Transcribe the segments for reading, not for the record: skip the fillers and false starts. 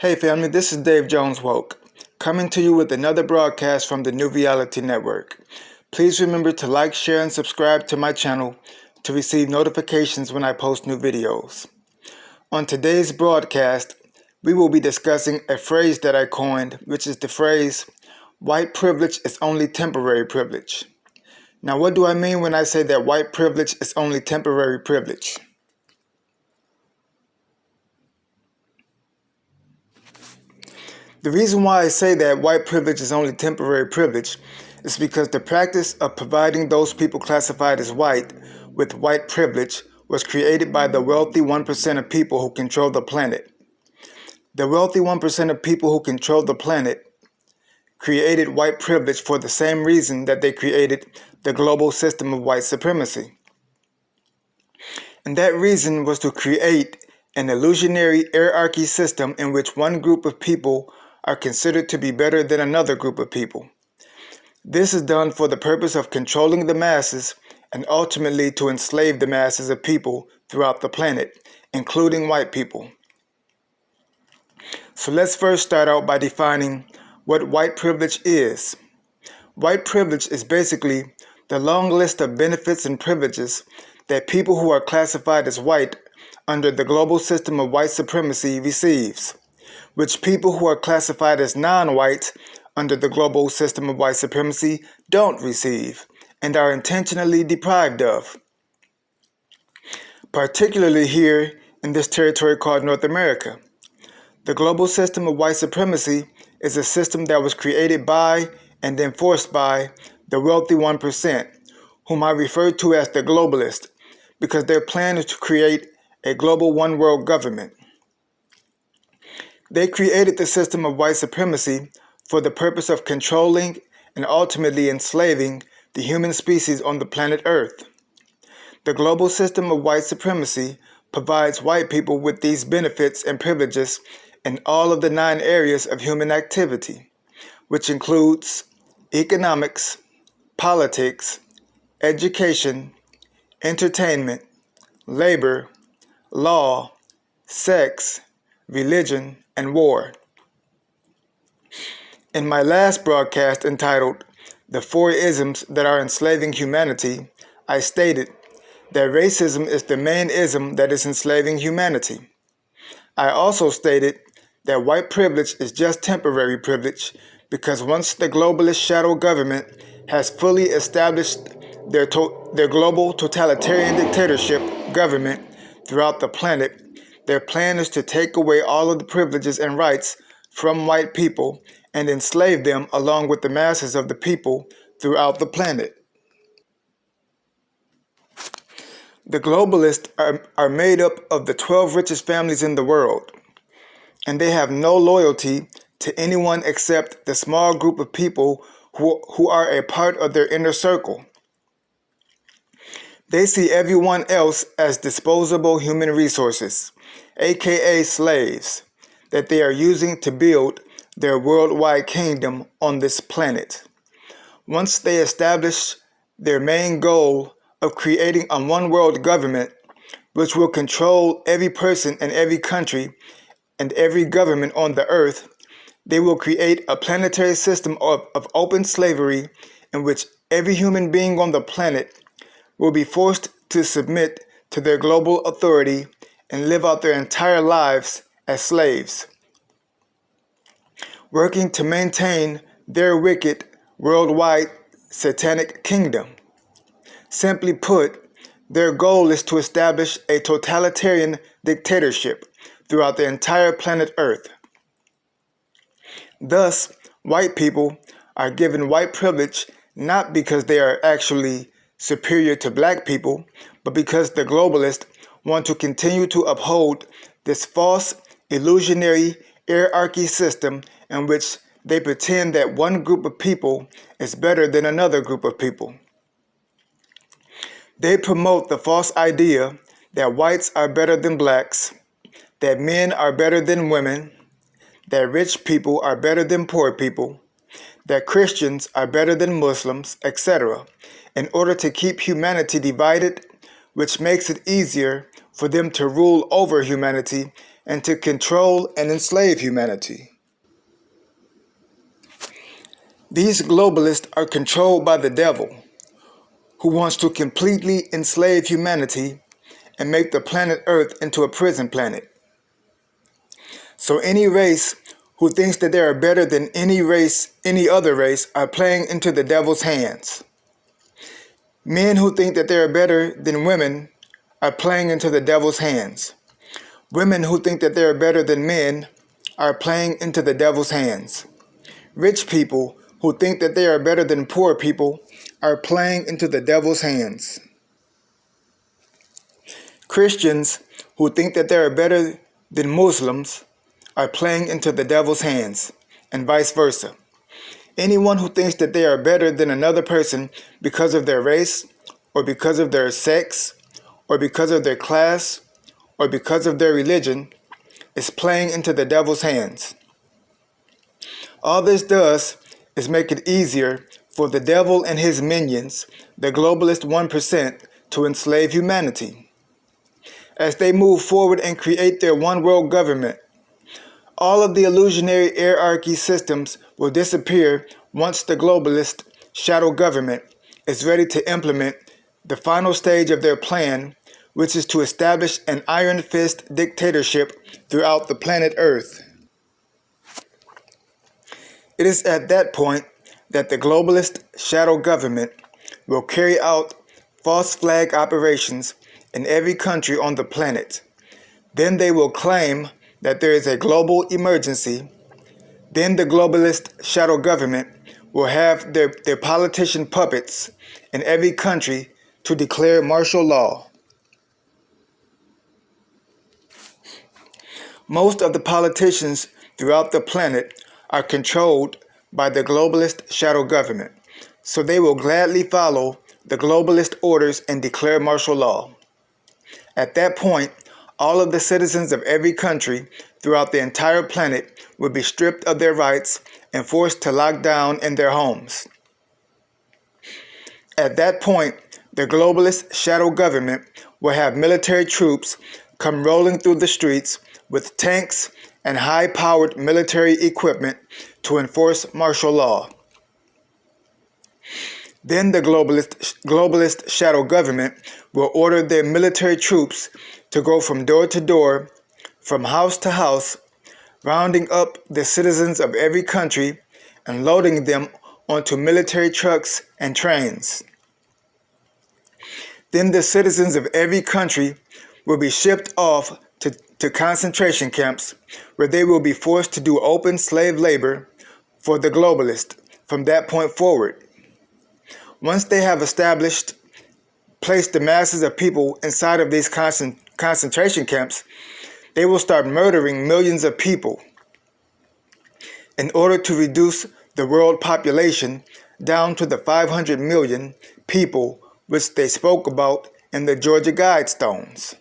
Hey family, this is Dave Jones Woke, coming to you with another broadcast from the New Reality Network. Please remember to like, share, and subscribe to my channel to receive notifications when I post new videos. On today's broadcast, we will be discussing a phrase that I coined, which is the phrase, white privilege is only temporary privilege. Now, what do I mean when I say that white privilege is only temporary privilege? The reason why I say that white privilege is only temporary privilege is because the practice of providing those people classified as white with white privilege was created by the wealthy 1% of people who control the planet. The wealthy 1% of people who control the planet created white privilege for the same reason that they created the global system of white supremacy. And that reason was to create an illusionary hierarchy system in which one group of people are considered to be better than another group of people. This is done for the purpose of controlling the masses and ultimately to enslave the masses of people throughout the planet, including white people. So let's first start out by defining what white privilege is. White privilege is basically the long list of benefits and privileges that people who are classified as white under the global system of white supremacy receives, which people who are classified as non-white under the global system of white supremacy don't receive and are intentionally deprived of. Particularly here in this territory called North America. The global system of white supremacy is a system that was created by and enforced by the wealthy 1%, whom I refer to as the globalists, because their plan is to create a global one world government. They created the system of white supremacy for the purpose of controlling and ultimately enslaving the human species on the planet Earth. The global system of white supremacy provides white people with these benefits and privileges in all of the 9 areas of human activity, which includes economics, politics, education, entertainment, labor, law, sex, religion, and war. In my last broadcast entitled The 4 Isms That Are Enslaving Humanity, I stated that racism is the main ism that is enslaving humanity. I also stated that white privilege is just temporary privilege because once the globalist shadow government has fully established their global totalitarian dictatorship government throughout the planet, their plan is to take away all of the privileges and rights from white people and enslave them along with the masses of the people throughout the planet. The globalists are made up of the 12 richest families in the world, and they have no loyalty to anyone except the small group of people who are a part of their inner circle. They see everyone else as disposable human resources, aka slaves, that they are using to build their worldwide kingdom on this planet. Once they establish their main goal of creating a one-world government, which will control every person in every country and every government on the earth, they will create a planetary system of open slavery in which every human being on the planet will be forced to submit to their global authority and live out their entire lives as slaves, working to maintain their wicked worldwide satanic kingdom. Simply put, their goal is to establish a totalitarian dictatorship throughout the entire planet Earth. Thus, white people are given white privilege not because they are actually superior to black people, but because the globalists want to continue to uphold this false, illusionary hierarchy system in which they pretend that one group of people is better than another group of people. They promote the false idea that whites are better than blacks, that men are better than women, that rich people are better than poor people, that Christians are better than Muslims, etc., in order to keep humanity divided, which makes it easier for them to rule over humanity and to control and enslave humanity. These globalists are controlled by the devil, who wants to completely enslave humanity and make the planet Earth into a prison planet. So any race who thinks that they are better than any other race, are playing into the devil's hands. Men who think that they are better than women are playing into the devil's hands. Women who think that they are better than men are playing into the devil's hands. Rich people who think that they are better than poor people are playing into the devil's hands. Christians who think that they are better than Muslims are playing into the devil's hands, and vice versa. Anyone who thinks that they are better than another person because of their race, or because of their sex, or because of their class, or because of their religion, is playing into the devil's hands. All this does is make it easier for the devil and his minions, the globalist 1%, to enslave humanity. As they move forward and create their one world government, all of the illusionary hierarchy systems will disappear once the globalist shadow government is ready to implement the final stage of their plan, which is to establish an iron fist dictatorship throughout the planet Earth. It is at that point that the globalist shadow government will carry out false flag operations in every country on the planet. Then they will claim that there is a global emergency. Then the globalist shadow government will have their politician puppets in every country to declare martial law. Most of the politicians throughout the planet are controlled by the globalist shadow government, so they will gladly follow the globalist orders and declare martial law. At that point, all of the citizens of every country throughout the entire planet will be stripped of their rights and forced to lock down in their homes. At that point, the globalist shadow government will have military troops come rolling through the streets with tanks and high-powered military equipment to enforce martial law. Then the globalist shadow government will order their military troops to go from door to door, from house to house, rounding up the citizens of every country and loading them onto military trucks and trains. Then the citizens of every country will be shipped off to concentration camps, where they will be forced to do open slave labor for the globalist from that point forward. Once they have placed the masses of people inside of these concentration camps, they will start murdering millions of people in order to reduce the world population down to the 500 million people which they spoke about in the Georgia Guidestones.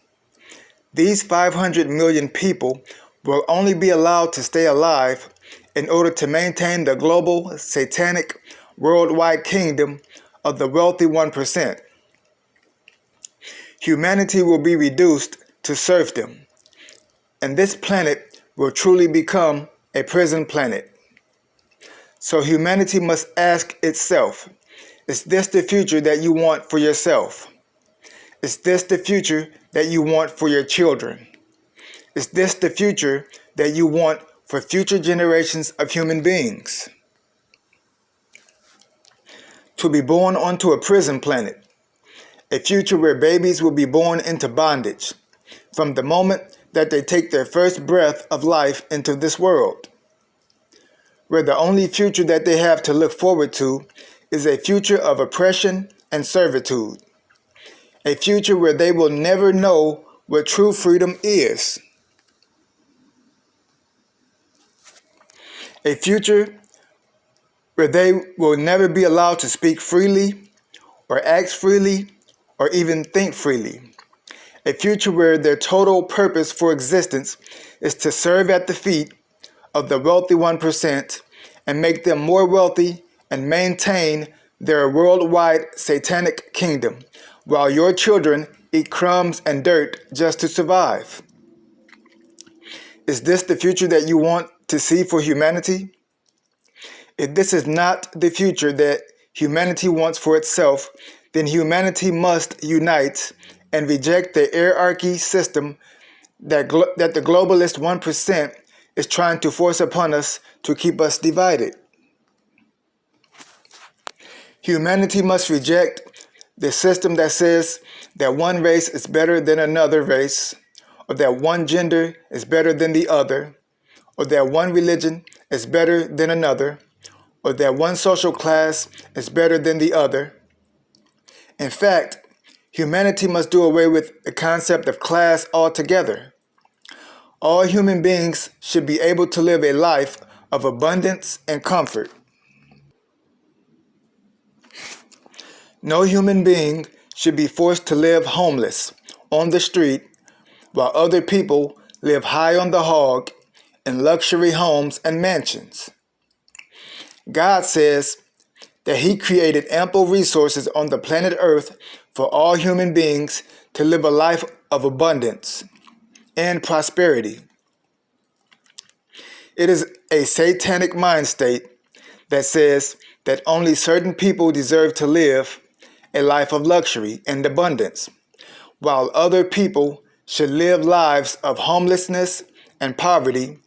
These 500 million people will only be allowed to stay alive in order to maintain the global, satanic, worldwide kingdom of the wealthy 1%. Humanity will be reduced to serfdom, and this planet will truly become a prison planet. So humanity must ask itself, is this the future that you want for yourself? Is this the future that you want for your children? Is this the future that you want for future generations of human beings? To be born onto a prison planet, a future where babies will be born into bondage from the moment that they take their first breath of life into this world, where the only future that they have to look forward to is a future of oppression and servitude, a future where they will never know what true freedom is, a future where they will never be allowed to speak freely or act freely or even think freely, a future where their total purpose for existence is to serve at the feet of the wealthy 1% and make them more wealthy and maintain their worldwide satanic kingdom, while your children eat crumbs and dirt just to survive. Is this the future that you want to see for humanity? If this is not the future that humanity wants for itself, then humanity must unite and reject the hierarchy system that the globalist 1% is trying to force upon us to keep us divided. Humanity must reject the system that says that one race is better than another race, or that one gender is better than the other, or that one religion is better than another, or that one social class is better than the other. In fact, humanity must do away with the concept of class altogether. All human beings should be able to live a life of abundance and comfort. No human being should be forced to live homeless on the street while other people live high on the hog in luxury homes and mansions. God says that He created ample resources on the planet Earth for all human beings to live a life of abundance and prosperity. It is a satanic mind state that says that only certain people deserve to live a life of luxury and abundance, while other people should live lives of homelessness and poverty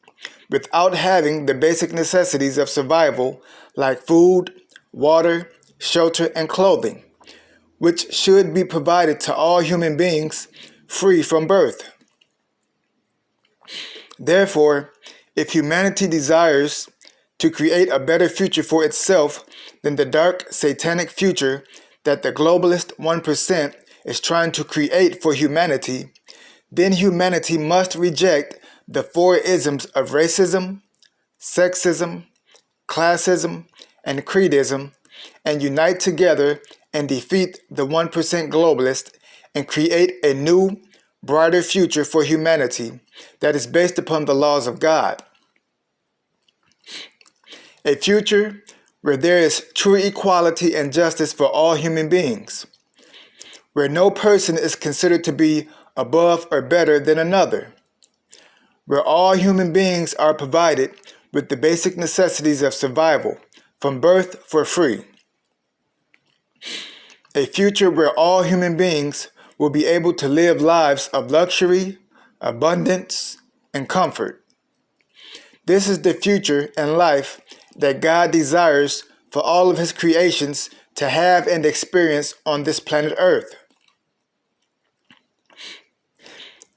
without having the basic necessities of survival like food, water, shelter, and clothing, which should be provided to all human beings free from birth. Therefore, if humanity desires to create a better future for itself than the dark satanic future that the globalist 1% is trying to create for humanity, then humanity must reject the four isms of racism, sexism, classism, and creedism, and unite together and defeat the 1% globalist and create a new, brighter future for humanity that is based upon the laws of God. A future where there is true equality and justice for all human beings, where no person is considered to be above or better than another, where all human beings are provided with the basic necessities of survival from birth for free. A future where all human beings will be able to live lives of luxury, abundance, and comfort. This is the future and life that God desires for all of His creations to have and experience on this planet Earth.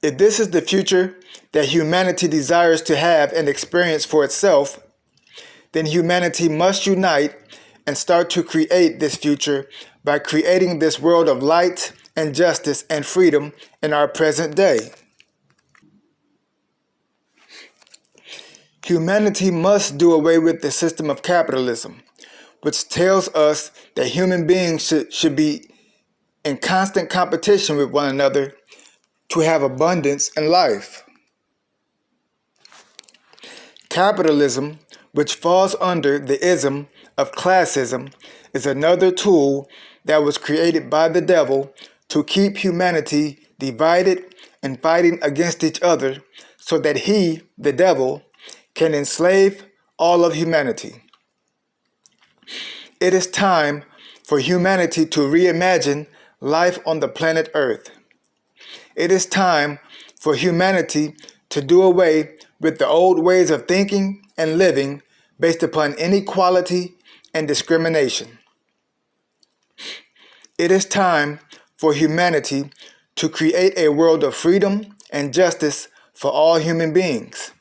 If this is the future that humanity desires to have and experience for itself, then humanity must unite and start to create this future by creating this world of light and justice and freedom in our present day. Humanity must do away with the system of capitalism, which tells us that human beings should be in constant competition with one another to have abundance in life. Capitalism, which falls under the ism of classism, is another tool that was created by the devil to keep humanity divided and fighting against each other so that he, the devil, can enslave all of humanity. It is time for humanity to reimagine life on the planet Earth. It is time for humanity to do away with the old ways of thinking and living based upon inequality and discrimination. It is time for humanity to create a world of freedom and justice for all human beings.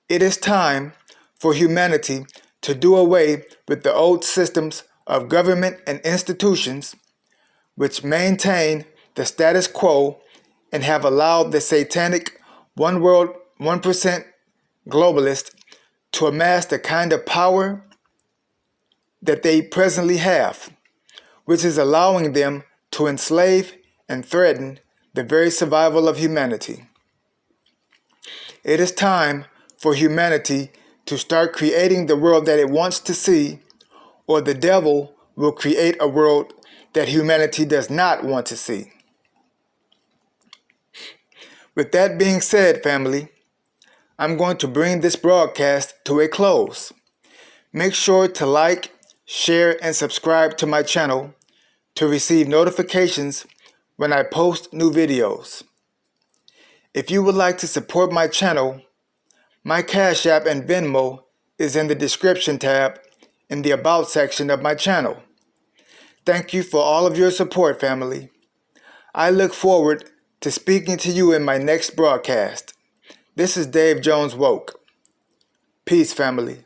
It is time for humanity to do away with the old systems of government and institutions which maintain the status quo and have allowed the satanic one world, 1% globalist to amass the kind of power that they presently have, which is allowing them to enslave and threaten the very survival of humanity. It is time for humanity to start creating the world that it wants to see, or the devil will create a world that humanity does not want to see. With that being said, family, I'm going to bring this broadcast to a close. Make sure to like, share, and subscribe to my channel to receive notifications when I post new videos. If you would like to support my channel, my Cash App and Venmo is in the description tab in the About section of my channel. Thank you for all of your support, family. I look forward to speaking to you in my next broadcast. This is Dave Jones Woke. Peace, family.